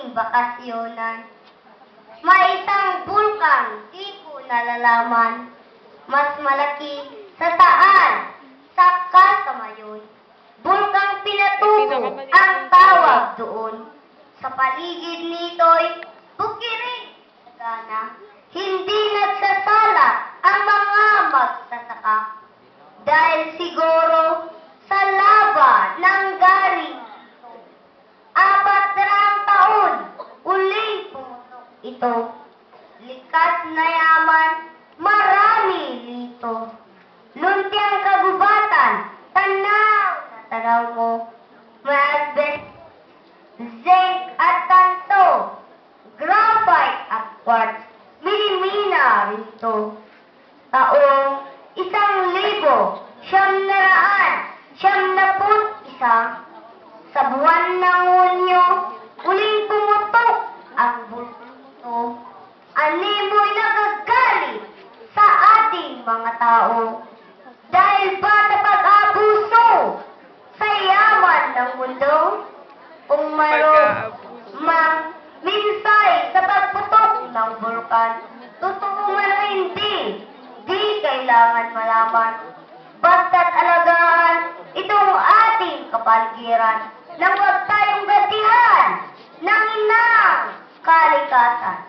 aming bakasyonan. May isang bulkan, di ko nalalaman. Mas malaki sa taas, sa Kasamayon. Bulkang Pinatubo ang tawag doon. Sa paligid nito'y bukirin sagana. Hindi nagsasala ang mga magsasaka. Dahil siguro sa laba ng garing ito. 400 taon uling pumutok ito. Likas na yaman, marami lito. Luntiang kagubatan, tanaw na tanaw mo. May asbest, zinc at tanto, graphite at quartz, minimina rito. Taong 1991, sa buwan ng Hunyo, uling pumutok ang bulto. Animoy nagagalit sa ating mga tao. Dahil ba sa pag-abuso sa yaman ng mundo? Kung mayroon mang minsay sa pagputok ng bulkan, totoo man o hindi, di kailangan malaman. Basta't alagaan itong ating kapaligiran nang huwag tayong gantihan ng inang kalikasan.